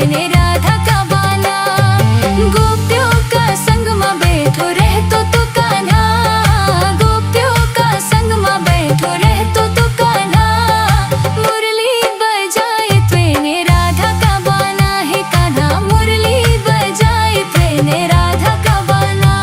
ट्वेने राधा का बाना। गोपियों का संग में बैठो रहतो तो कान्हा, गोपियों का संग में बैठो रहतो तो कान्हा। मुरली बजाए ट्वेने राधा का बाना है कान्हा, मुरली बजाए ट्वेने राधा का बाना।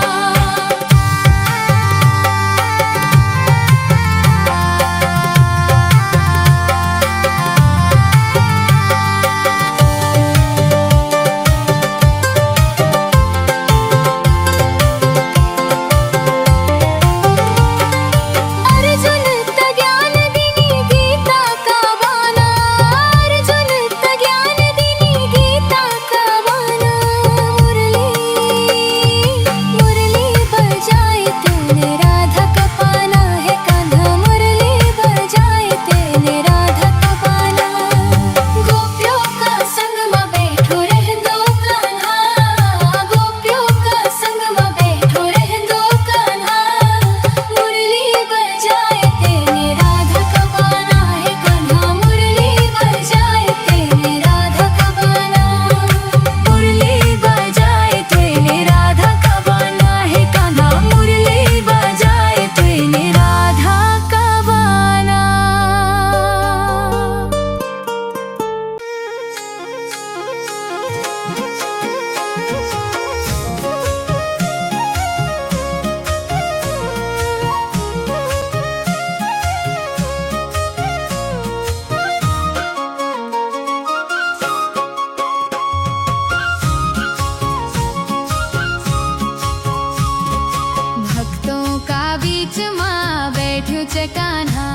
कान्हा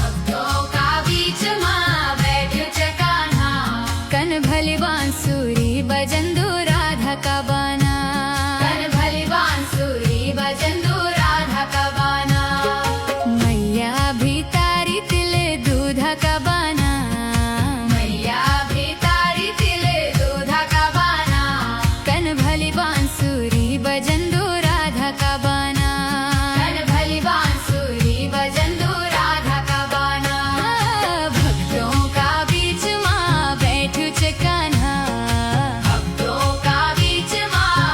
भक्तों का बीच मां बैठ्यो च कान्हा, कन भली बांसुरी बजंदू राधा का बाना, कन भली बांसुरी बजंदू राधा का बाना। मैया भी तारी तिले दूधा का बाना, मैया भी तारी तिले दूधा का बाना, कन भली बांसुरी बजंदू राधा का बाना, कन भली बांसुरी बजंदू राधा का बाना। भक्तों का बीच मां बैठ्यो च कान्हा, भक्तों का बीच मां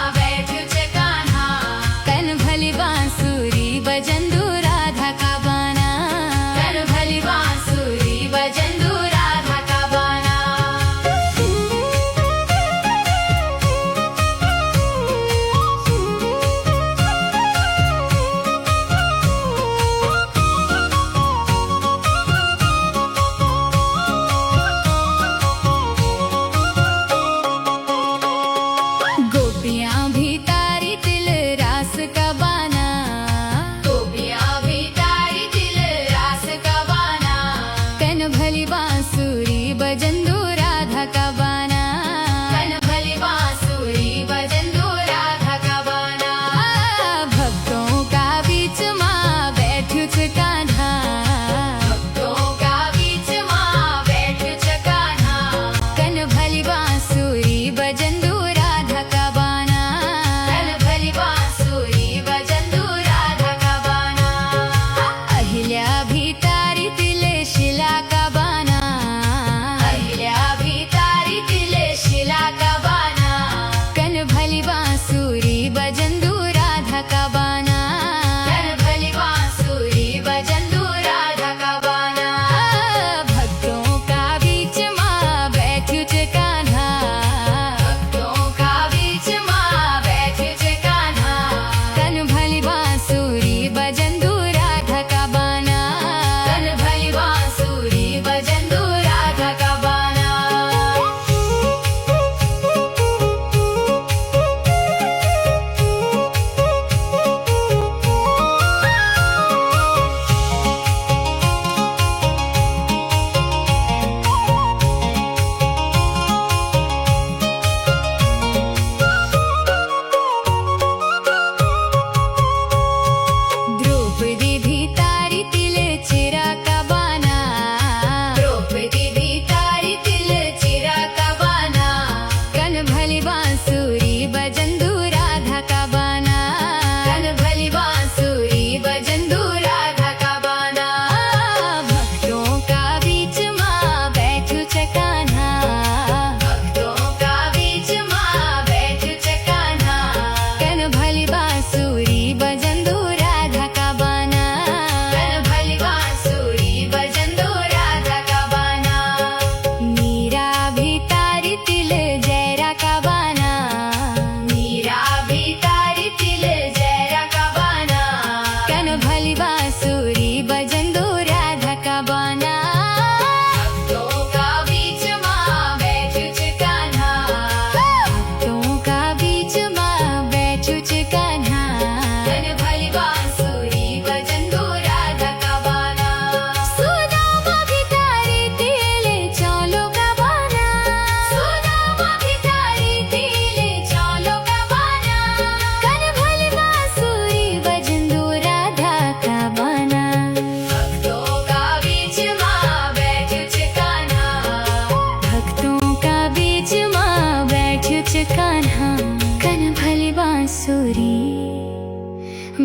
बांसुरी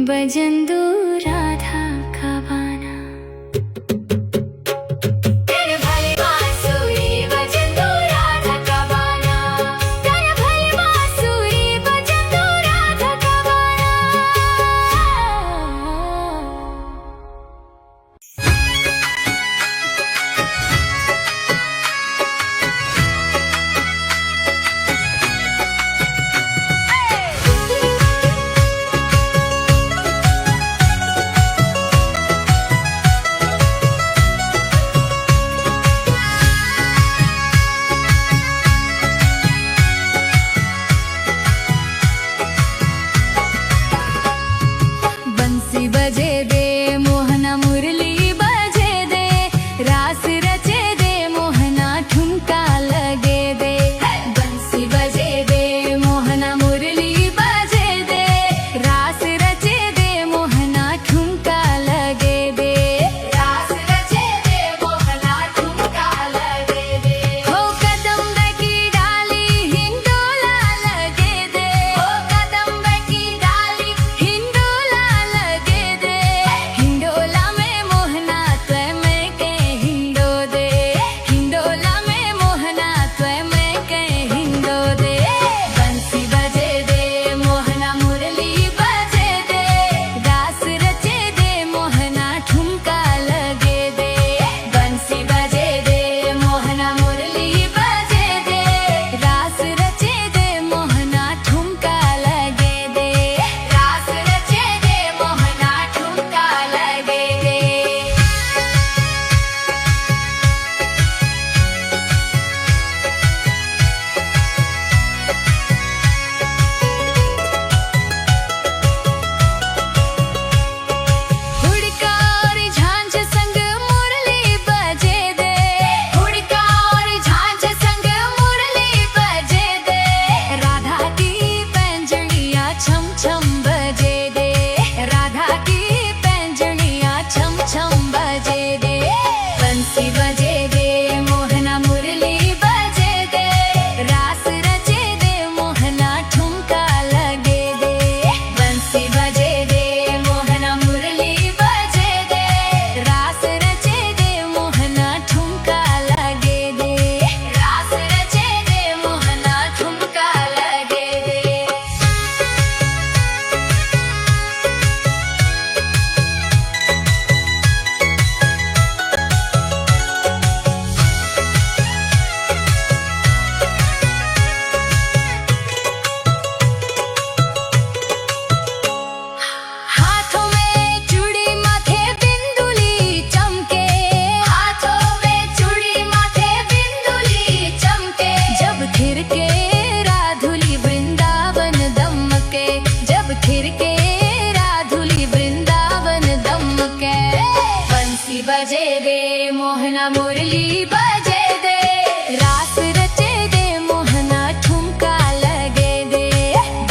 बजंदू राधा का बाना। कर भले बांसुरी बजंदू राधा का बाना, कर भले बांसुरी बजंदू राधा का बाना। बंसी बजे दे मोहना मुरली बजे दे, रास रचे दे मोहना ठुमका लगे दे। बंसी बजे दे मोहना मुरली बजे दे, रास रचे दे मोहना ठुमका लगे दे। रास रचे दे मोहना ठुमका लगे दे। हो कदम की डाली हिंडोला लगे दे, हो कदम की डाली हिंडोला लगे दे। हिंडोला में मोहना त्वय में के हिंडो दे, हिंडोला में मोहना त्वय में के हिंडो दे। बंसी बजे दे मोहना मुरली बजे दे, रास रचे दे मोहना ठुमका लगे दे। बंसी बजे दे मोहना मुरली बजे दे, रास रचे दे मोहना ठुमका लगे दे। रास रचे दे मोहना ठुमका लगे दे। हुड़का और झांझ संग मुरली बजे दे, हुड़का और झांझ संग मुरली बजे दे। राधा की पैंजणिया छम छम बजे दे, राधा की पैंजणिया छम छम बजे दे। बंसी बजे दे मोहना मुरली बजे दे, रास रचे दे मोहना ठुमका लगे दे। बंसी बजे दे मोहना मुरली बजे दे, रास रचे दे मोहना ठुमका लगे दे। रास रचे दे मोहना ठुमका लगे दे। हाथों में चूड़ी माथे बिंदुली चमके, हाथों में चूड़ी माथे बिंदुली चमके। जब थिरके राधुली वृंदावन दमके, जब थिरके राधुली वृंदावन दमके। बंसी बजे दे मोहना मुरली बजे दे, रास रचे दे मोहना ठुमका लगे दे।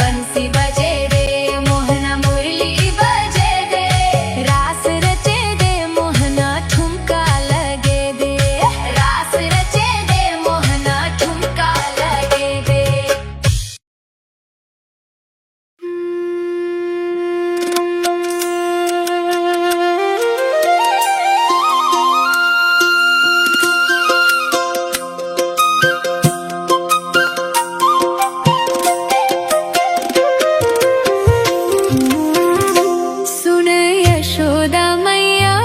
बंसी बजे दे मोहना मुरली बजे दे, रास रचे दे मोहना ठुमका लगे दे। रास रचे दे मोहना ठुमका लगे दे। सुन यशोदा मैया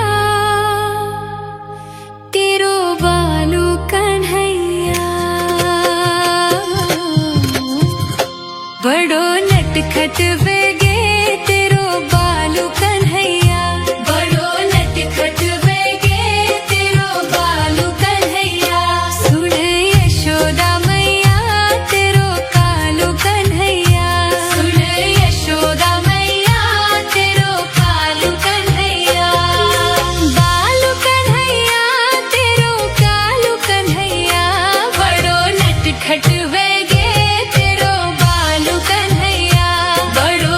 तेरो बालू कन्हैया, बड़ो नटखट वेगे तेरो बालू कन्हैया, बड़ो नटखट वेगे तेरो बालू कन्हैया। सुन यशोदा मैया तेरो कालू कन्हैया, सुन यशोदा मैया तेरो कालू कन्हैया। बालू कन्हैया तेरो कालू कन्हैया, बड़ो नटखट वेगे तेरो बालू कन्हैया, बड़ो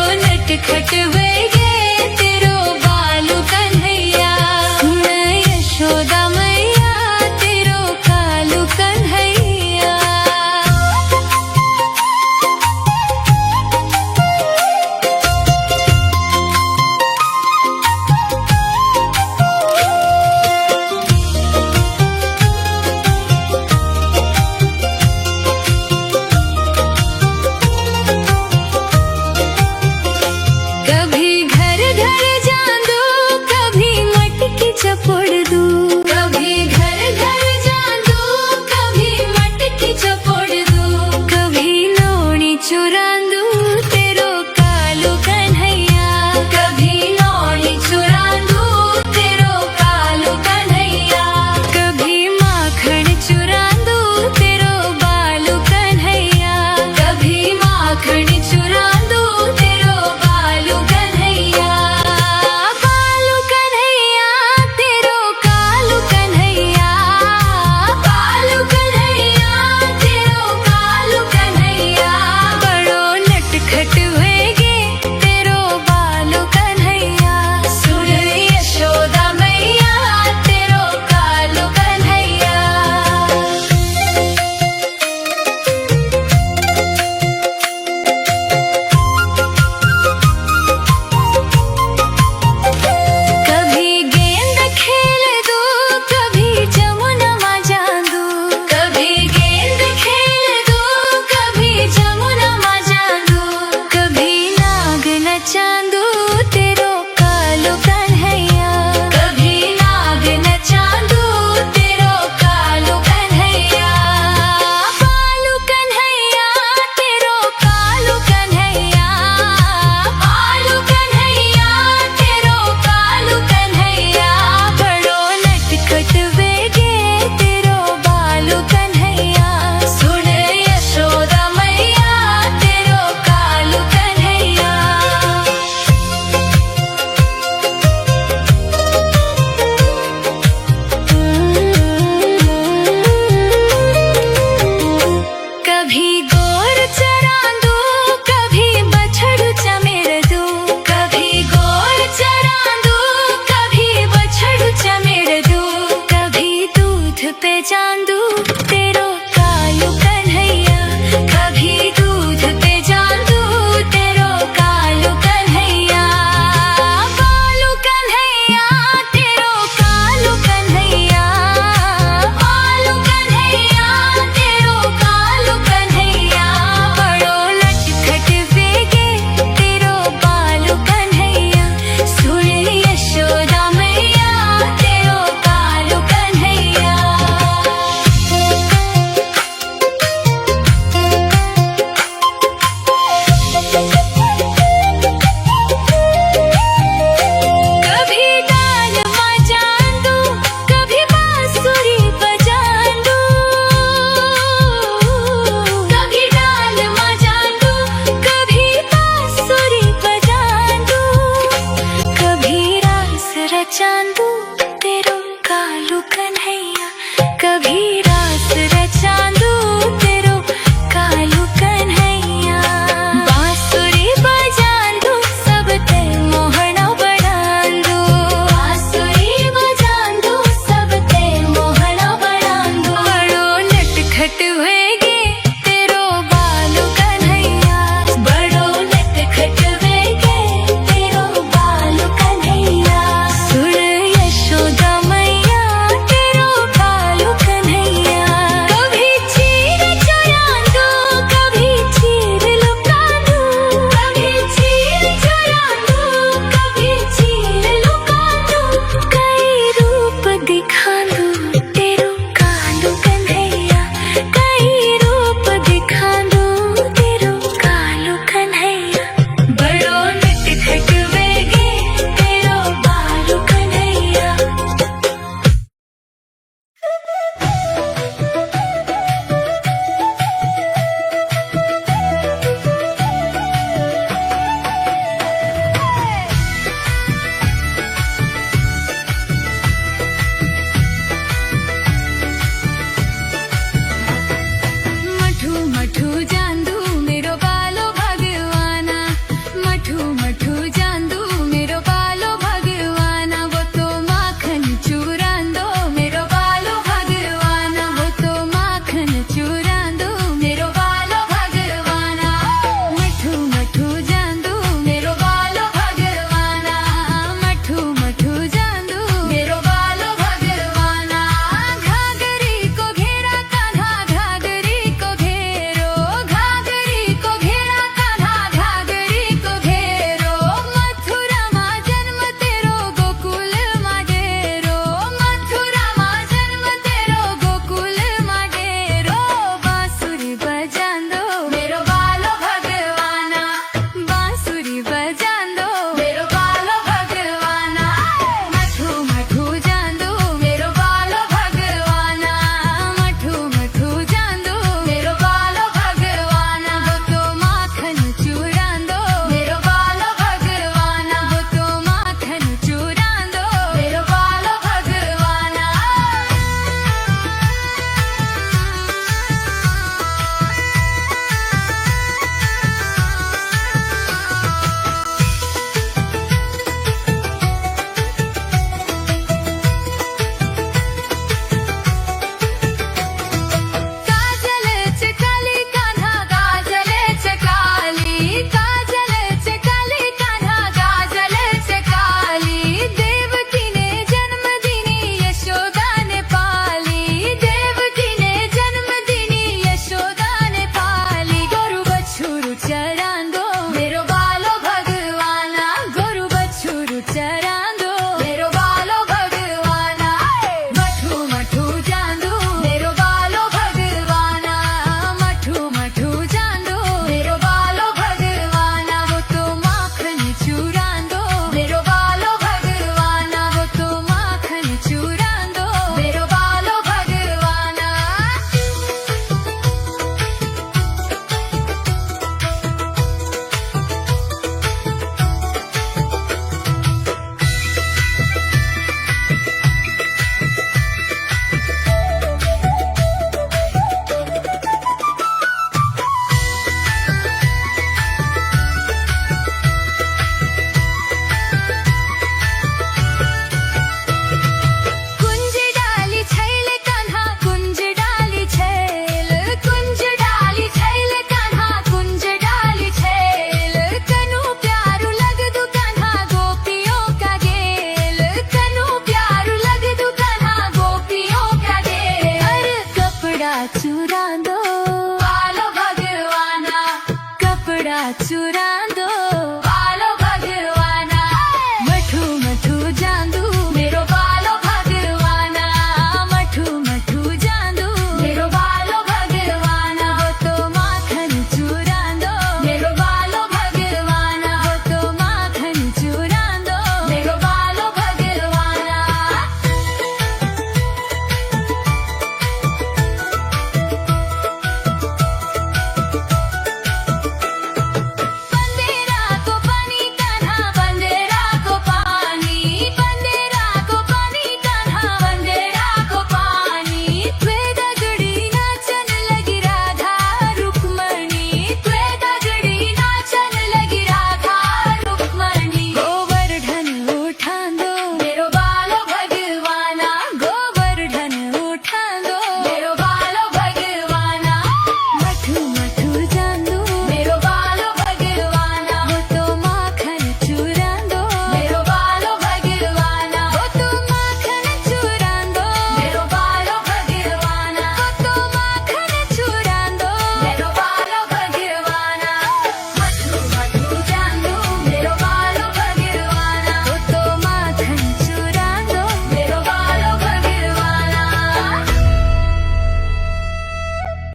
चुराना